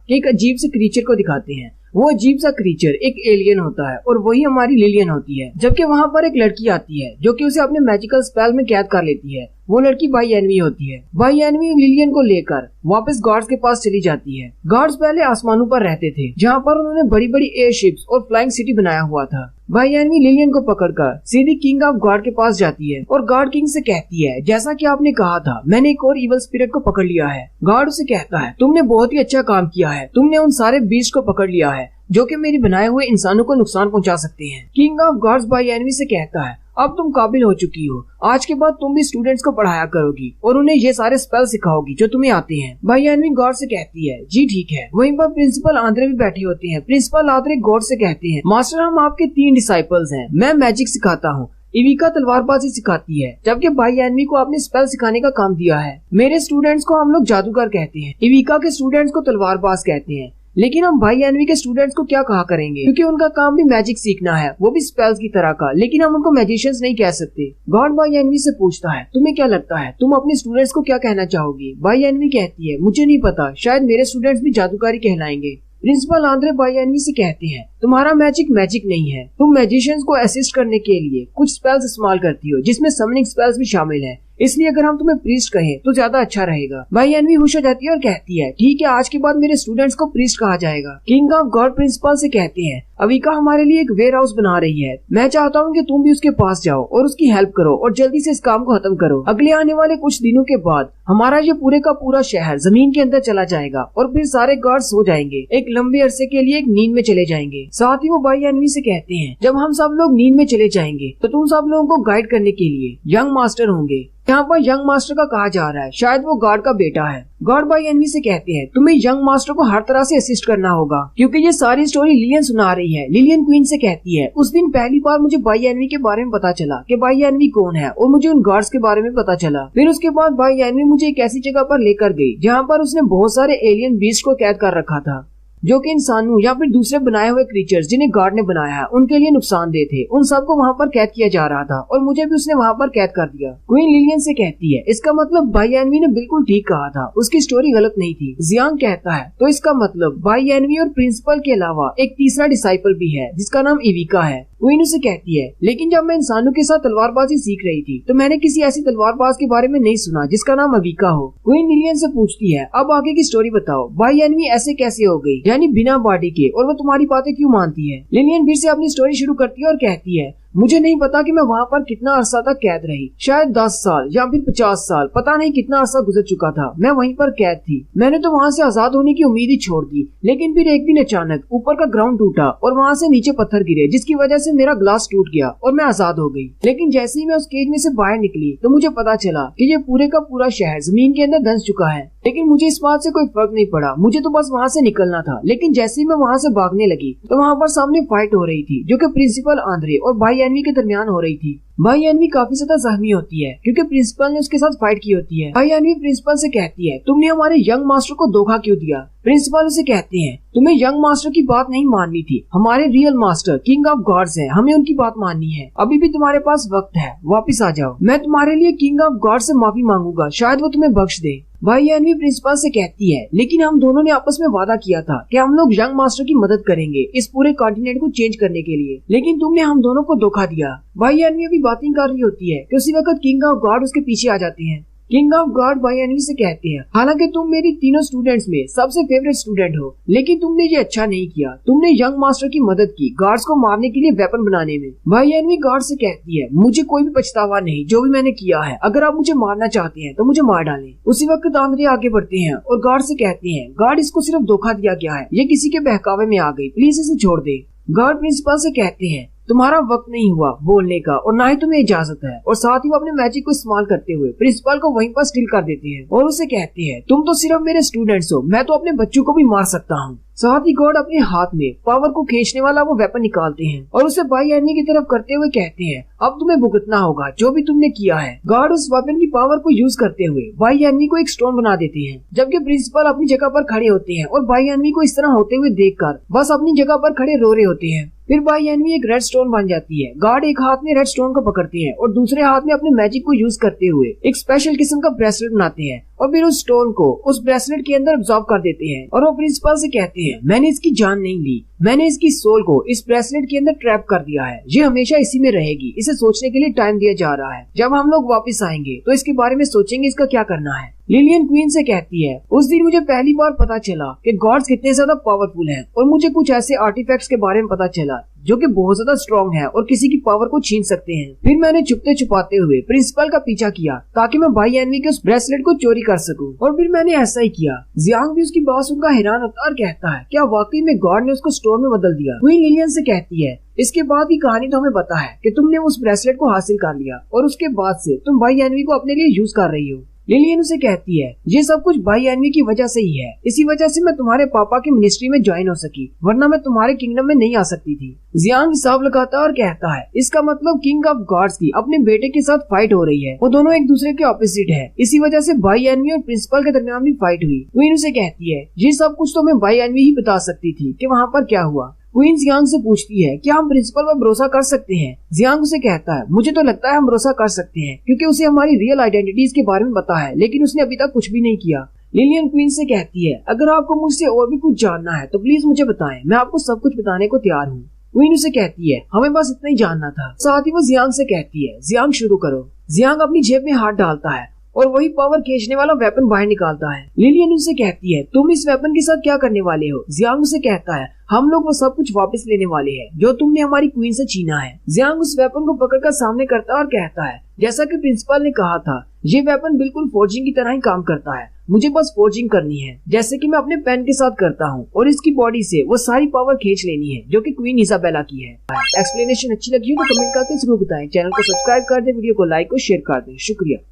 कि एक अजीब से क्रीचर को दिखाते हैं। वो अजीब सा क्रीचर एक एलियन होता है और वही हमारी लिलियन होती है। जबकि वहाँ पर एक लड़की आती है जो कि उसे अपने मैजिकल स्पेल में कैद कर लेती है। वो लड़की बाई एनवी होती है। बाई एनवी लिलियन को लेकर वापस गार्ड्स के पास चली जाती है। गार्ड्स पहले आसमानों पर रहते थे जहाँ पर उन्होंने बड़ी बड़ी एयरशिप्स और फ्लाइंग सिटी बनाया हुआ था। बाई एनवी लिलियन को पकड़कर सीधी किंग ऑफ गार्ड के पास जाती है और गार्ड किंग से कहती है, जैसा कि आपने कहा था, मैंने एक और इवल स्पिरिट को पकड़ लिया है। गार्ड उसे कहता है, तुमने बहुत ही अच्छा काम किया है, तुमने उन सारे बीस्ट को पकड़ लिया है जो कि मेरे बनाए हुए इंसानों को नुकसान पहुंचा सकते हैं। किंग ऑफ गार्ड्स बाई एनवी से कहता है, अब तुम काबिल हो चुकी हो, आज के बाद तुम भी स्टूडेंट्स को पढ़ाया करोगी और उन्हें ये सारे स्पेल सिखाओगी जो तुम्हें आते हैं। बाई एनवी गॉड से कहती है, जी ठीक है। वहीं पर प्रिंसिपल आंद्रे भी बैठे होते हैं। प्रिंसिपल आंद्रे गॉड से कहते हैं, मास्टर हम आपके 3 डिसाइपल्स हैं, मैं मैजिक सिखाता हूँ, इविका तलवारबाजी सिखाती है, जबकि बाई एनवी को आपने स्पेल सिखाने का काम दिया है। मेरे स्टूडेंट्स को हम लोग जादूगर कहते हैं, इविका के स्टूडेंट्स को तलवारबाज कहते हैं, लेकिन हम बाई एनवी के स्टूडेंट्स को क्या कहा करेंगे, क्योंकि उनका काम भी मैजिक सीखना है, वो भी स्पेल्स की तरह का, लेकिन हम उनको मैजिशियंस नहीं कह सकते। गॉड बाई एनवी से पूछता है, तुम्हें क्या लगता है, तुम अपने स्टूडेंट्स को क्या कहना चाहोगी? बाई एनवी कहती है, मुझे नहीं पता, शायद मेरे स्टूडेंट्स भी जादूकारी कहलाएंगे। प्रिंसिपल आंद्रे बाई एनवी से कहते हैं, तुम्हारा मैजिक नहीं है, तुम मैजिशियंस को असिस्ट करने के लिए कुछ स्पेल्स इस्तेमाल करती हो जिसमें समनिंग स्पेल्स भी शामिल है, इसलिए अगर हम तुम्हें प्रीस्ट कहें तो ज्यादा अच्छा रहेगा। बाई एनवी खुश हो जाती है और कहती है, ठीक है, आज के बाद मेरे स्टूडेंट्स को प्रीस्ट कहा जाएगा। किंग ऑफ गॉड प्रिंसिपल से कहते हैं, अविका हमारे लिए एक वेयर हाउस बना रही है, मैं चाहता हूँ कि तुम भी उसके पास जाओ और उसकी हेल्प करो और जल्दी से इस काम को खत्म करो। अगले आने वाले कुछ दिनों के बाद हमारा ये पूरे का पूरा शहर जमीन के अंदर चला जाएगा और फिर सारे गार्ड सो जाएंगे, एक लंबे अरसे के लिए एक नींद में चले जाएंगे। साथ ही वो बाई एनवी से कहते हैं, जब हम सब लोग नींद में चले जाएंगे तो तुम सब लोगों को गाइड करने के लिए यंग मास्टर होंगे। यहाँ पर यंग मास्टर का कहा जा रहा है, शायद वो गार्ड का बेटा है। गार्ड बाई एनवी से कहते हैं, तुम्हें यंग मास्टर को हर तरह से असिस्ट करना होगा क्योंकि ये सारी स्टोरी लिलियन सुना रही है। लिलियन क्वीन से कहती है, उस दिन पहली बार मुझे बाई एनवी के बारे में पता चला कि बाई एनवी कौन है और मुझे उन गार्ड्स के बारे में पता चला। फिर उसके बाद बाई एनवी मुझे एक ऐसी जगह पर लेकर गई जहाँ पर उसने बहुत सारे एलियन बीस्ट को कैद कर रखा था जो कि इंसानों या फिर दूसरे बनाए हुए क्रीचर्स जिन्हें गार्ड ने बनाया है उनके लिए नुकसानदेह थे। उन सबको वहाँ पर कैद किया जा रहा था और मुझे भी उसने वहाँ पर कैद कर दिया। क्वीन लिलियन से कहती है, इसका मतलब बाई एनवी ने बिल्कुल ठीक कहा था, उसकी स्टोरी गलत नहीं थी। जियांग कहता है, तो इसका मतलब बाई एनवी और प्रिंसिपल के अलावा एक तीसरा डिसाइपल भी है जिसका नाम इविका है। क्वीन उसे कहती है, लेकिन जब मैं इंसानों के साथ तलवारबाजी सीख रही थी तो मैंने किसी ऐसी तलवारबाज के बारे में नहीं सुना जिसका नाम अविका हो। क्वीन लिलियन से पूछती है, अब आगे की स्टोरी बताओ, बाई एनवी ऐसे कैसे हो गई, यानी बिना बॉडी के, और वो तुम्हारी बातें क्यों मानती है? लिलियन फिर से अपनी स्टोरी शुरू करती है और कहती है, मुझे नहीं पता कि मैं वहाँ पर कितना अरसा तक कैद रही, शायद 10 साल या फिर 50 साल, पता नहीं कितना अरसा गुजर चुका था। मैं वहीं पर कैद थी, मैंने तो वहाँ से आजाद होने की उम्मीद ही छोड़ दी, लेकिन फिर एक दिन अचानक ऊपर का ग्राउंड टूटा और वहाँ से नीचे पत्थर गिरे जिसकी वजह से मेरा ग्लास टूट गया और मैं आजाद हो गई। लेकिन जैसे ही मैं उस केज में से बाहर निकली तो मुझे पता चला कि ये पूरे का पूरा शहर जमीन के अंदर धंस चुका है, लेकिन मुझे इस बात से कोई फर्क नहीं पड़ा, मुझे तो बस वहाँ से निकलना था। लेकिन जैसे ही मैं वहाँ से भागने लगी तो वहाँ पर सामने फाइट हो रही थी जो कि प्रिंसिपल आंद्रे और बाई एनवी के दरमियान हो रही थी। बाई एनवी काफी ज्यादा जख्मी होती है क्योंकि प्रिंसिपल ने उसके साथ फाइट की होती है। बाई एनवी प्रिंसिपल से कहती है, तुमने हमारे यंग मास्टर को धोखा क्यों दिया? प्रिंसिपल उसे कहते हैं, तुम्हें यंग मास्टर की बात नहीं माननी थी, हमारे real master king of gods हैं, हमें उनकी बात माननी है। अभी भी तुम्हारे पास वक्त है, वापस आ जाओ, मैं तुम्हारे लिए किंग ऑफ गॉड से माफी मांगूंगा, शायद वो तुम्हें बख्श दे। बाई एनवी प्रिंसिपल से कहती है, लेकिन हम दोनों ने आपस में वादा किया था कि हम लोग यंग मास्टर की मदद करेंगे इस पूरे कॉन्टिनेंट को चेंज करने के लिए, लेकिन तुमने हम दोनों को धोखा दिया। बाई एनवी अभी बातें कर रही होती है कि उसी वक्त किंग ऑफ गॉड उसके पीछे आ जाते हैं। किंग ऑफ गॉड बाई एनवी से कहते हैं, हालांकि तुम मेरी तीनों स्टूडेंट्स में सबसे फेवरेट स्टूडेंट हो, लेकिन तुमने ये अच्छा नहीं किया, तुमने यंग मास्टर की मदद की गार्ड्स को मारने के लिए वेपन बनाने में। बाई एनवी गार्ड से कहती है, मुझे कोई भी पछतावा नहीं जो भी मैंने किया है, अगर आप मुझे मारना चाहते हैं तो मुझे मार डालें। उसी वक्त आंद्रे आगे बढ़ते हैं और गार्ड से कहते हैं, गार्ड इसको सिर्फ धोखा दिया गया है, ये किसी के बहकावे में आ गई, प्लीज इसे छोड़ दे। गार्ड प्रिंसिपल से कहते हैं, तुम्हारा वक्त नहीं हुआ बोलने का और ना ही तुम्हें इजाजत है, और साथ ही वो अपने मैजिक को इस्तेमाल करते हुए प्रिंसिपल को वहीं पर स्टिल कर देते हैं और उसे कहते हैं, तुम तो सिर्फ मेरे स्टूडेंट्स हो, मैं तो अपने बच्चों को भी मार सकता हूँ। साथ ही गॉड अपने हाथ में पावर को खींचने वाला वो वेपन निकालते हैं और उसे बाई एनवी की तरफ करते हुए कहते हैं, अब तुम्हें भुगतना होगा जो भी तुमने किया है। गॉड उस वेपन की पावर को यूज करते हुए बाई एनवी को एक स्टोन बना देते हैं, जबकि प्रिंसिपल अपनी जगह पर खड़े होते हैं और बाई एनवी को इस तरह होते हुए देखकर बस अपनी जगह पर खड़े रो रहे होते हैं। फिर बाई एनवी एक रेड स्टोन बन जाती है। गार्ड एक हाथ में रेड स्टोन को पकड़ते हैं और दूसरे हाथ में अपने मैजिक को यूज करते हुए एक स्पेशल किस्म का ब्रेसलेट बनाते हैं और फिर उस स्टोन को उस ब्रेसलेट के अंदर अब्सॉर्ब कर देते हैं और वो प्रिंसिपल से कहते हैं मैंने इसकी जान नहीं ली, मैंने इसकी सोल को इस ब्रेसलेट के अंदर ट्रैप कर दिया है, ये हमेशा इसी में रहेगी, इसे सोचने के लिए टाइम दिया जा रहा है, जब हम लोग वापस आएंगे तो इसके बारे में सोचेंगे इसका क्या करना है। लिलियन क्वीन से कहती है उस दिन मुझे पहली बार पता चला कि गॉड्स कितने ज्यादा पावरफुल हैं और मुझे कुछ ऐसे आर्टिफैक्ट्स के बारे में पता चला जो कि बहुत ज्यादा स्ट्रॉन्ग है और किसी की पावर को छीन सकते हैं। फिर मैंने छुपते छुपाते हुए प्रिंसिपल का पीछा किया ताकि मैं भाई एनवी के उस ब्रेसलेट को चोरी कर सकूं और फिर मैंने ऐसा ही किया। जियांग भी उसकी बात सुनकर हैरान होता और कहता है क्या वाकई में गॉड ने उसको स्टोन में बदल दिया। क्वीन लिलियन से कहती है इसके बाद की कहानी तो हमें पता है कि तुमने उस ब्रेसलेट को हासिल कर लिया और उसके बाद से तुम भाई एनवी को अपने लिए यूज कर रही हो। लिलियन उसे कहती है ये सब कुछ भाई एनवी की वजह से ही है, इसी वजह से मैं तुम्हारे पापा की मिनिस्ट्री में ज्वाइन हो सकी, वरना मैं तुम्हारे किंगडम में नहीं आ सकती थी। जियांग हिसाब लगाता और कहता है इसका मतलब किंग ऑफ गॉड्स की अपने बेटे के साथ फाइट हो रही है, वो दोनों एक दूसरे के ऑपोजिट है, इसी वजह से भाई एनवी और प्रिंसिपल के दरमियान भी फाइट हुई। क्वीन उसे कहती है ये सब कुछ तो मैं भाई एनवी ही बता सकती थी कि वहाँ पर क्या हुआ। क्वीन जियांग से पूछती है क्या हम प्रिंसिपल पर भरोसा कर सकते हैं। जियांग उसे कहता है मुझे तो लगता है हम भरोसा कर सकते हैं क्योंकि उसे हमारी रियल आइडेंटिटीज के बारे में पता है, लेकिन उसने अभी तक कुछ भी नहीं किया। लिलियन क्वीन से कहती है अगर आपको मुझसे और भी कुछ जानना है तो प्लीज मुझे बताएं, मैं आपको सब कुछ बताने को तैयार हूँ। क्वीन उसे कहती है हमें बस इतना ही जानना था। साथ ही वो जियांग से कहती है जियांग शुरू करो। जियांग अपनी जेब में हाथ डालता है और वही पावर खींचने वाला वेपन बाहर निकालता है। लिलियन उसे कहती है तुम इस वेपन के साथ क्या करने वाले हो। जियांग उसे कहता है हम लोग वो सब कुछ वापस लेने वाले हैं जो तुमने हमारी क्वीन से छीना है। जियांग उस वेपन को पकड़कर सामने करता है और कहता है जैसा कि प्रिंसिपल ने कहा था ये वेपन बिल्कुल फोर्जिंग की तरह ही काम करता है, मुझे बस फोर्जिंग करनी है जैसे कि मैं अपने पेन के साथ करता हूँ और इसकी बॉडी से वो सारी पावर खींच लेनी है जो कि क्वीन इजाबेला की है। एक्सप्लेनेशन अच्छी लगी हो तो कमेंट करके जरूर बताएं, चैनल को सब्सक्राइब कर दे, वीडियो को लाइक और शेयर कर दें। शुक्रिया।